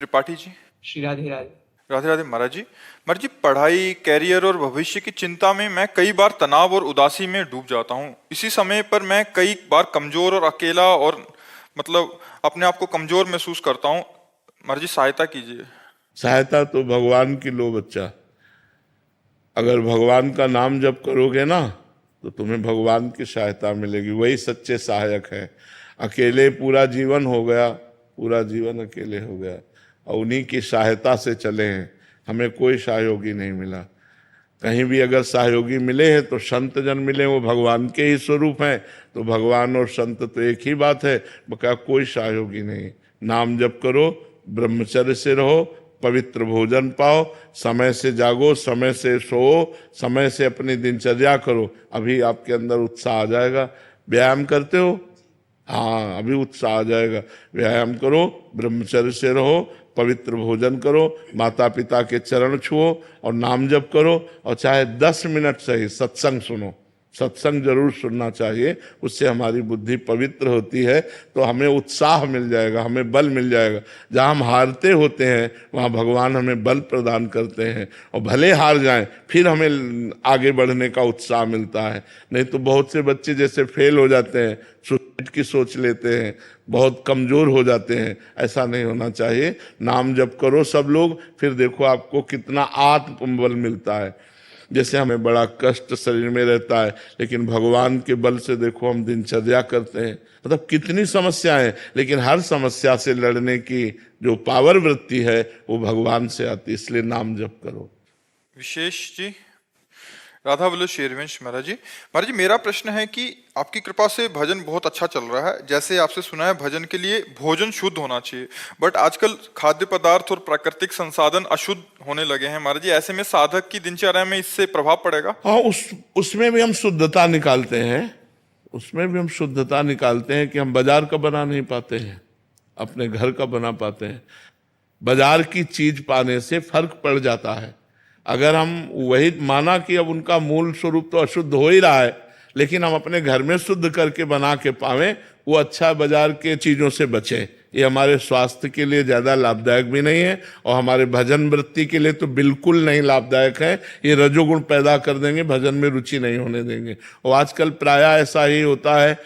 त्रिपाठी जी। श्री राधे राधे। राधे राधे महाराज जी पढ़ाई, कैरियर और भविष्य की चिंता में मैं कई बार तनाव और उदासी में डूब जाता हूँ। इसी समय पर मैं कई बार कमजोर और अकेला और अपने आप को कमजोर महसूस करता हूँ। महाराज जी सहायता कीजिए। सहायता तो भगवान की लो बच्चा। अगर भगवान का नाम जप करोगे ना तो तुम्हें भगवान की सहायता मिलेगी, वही सच्चे सहायक हैं। अकेले पूरा जीवन हो गया, पूरा जीवन अकेले हो गया और उन्हीं की सहायता से चले हैं। हमें कोई सहयोगी नहीं मिला। कहीं भी अगर सहयोगी मिले हैं तो संत जन मिले, वो भगवान के ही स्वरूप हैं। तो भगवान और संत तो एक ही बात है, बका कोई सहयोगी नहीं। नाम जप करो, ब्रह्मचर्य से रहो, पवित्र भोजन पाओ, समय से जागो, समय से सो, समय से अपनी दिनचर्या करो। अभी आपके अंदर उत्साह आ जाएगा। व्यायाम करते हो? हाँ, अभी उत्साह आ जाएगा। व्यायाम करो, ब्रह्मचर्य से रहो, पवित्र भोजन करो, माता पिता के चरण छुओ और नाम जप करो। और चाहे 10 मिनट सही सत्संग सुनो। सत्संग जरूर सुनना चाहिए, उससे हमारी बुद्धि पवित्र होती है। तो हमें उत्साह मिल जाएगा, हमें बल मिल जाएगा। जहाँ हम हारते होते हैं वहाँ भगवान हमें बल प्रदान करते हैं, और भले हार जाएं फिर हमें आगे बढ़ने का उत्साह मिलता है। नहीं तो बहुत से बच्चे जैसे फेल हो जाते हैं, सुसाइड की सोच लेते हैं, बहुत कमजोर हो जाते हैं। ऐसा नहीं होना चाहिए। नाम जप करो सब लोग, फिर देखो आपको कितना आत्मबल मिलता है। जैसे हमें बड़ा कष्ट शरीर में रहता है, लेकिन भगवान के बल से देखो हम दिनचर्या करते हैं। मतलब कितनी समस्याएं, लेकिन हर समस्या से लड़ने की जो पावर वृत्ति है वो भगवान से आती है। इसलिए नाम जप करो। विशेष जी। राधा वल्लभ शेरवंश महाराज जी मेरा प्रश्न है कि आपकी कृपा से भजन बहुत अच्छा चल रहा है। जैसे आपसे सुना है भजन के लिए भोजन शुद्ध होना चाहिए, बट आजकल खाद्य पदार्थ और प्राकृतिक संसाधन अशुद्ध होने लगे हैं। महाराज जी ऐसे में साधक की दिनचर्या में इससे प्रभाव पड़ेगा? हाँ, उसमें भी हम शुद्धता निकालते हैं। उसमें भी हम शुद्धता निकालते हैं कि हम बाजार का बना नहीं पाते हैं, अपने घर का बना पाते हैं। बाजार की चीज पाने से फर्क पड़ जाता है। अगर हम वही माना कि अब उनका मूल स्वरूप तो अशुद्ध हो ही रहा है, लेकिन हम अपने घर में शुद्ध करके बना के पावें, वो अच्छा बाजार के चीजों से बचे। ये हमारे स्वास्थ्य के लिए ज्यादा लाभदायक भी नहीं है और हमारे भजन वृत्ति के लिए तो बिल्कुल नहीं लाभदायक है। ये रजोगुण पैदा कर देंगे, भजन में रुचि नहीं होने देंगे। और आजकल प्रायः ऐसा ही होता है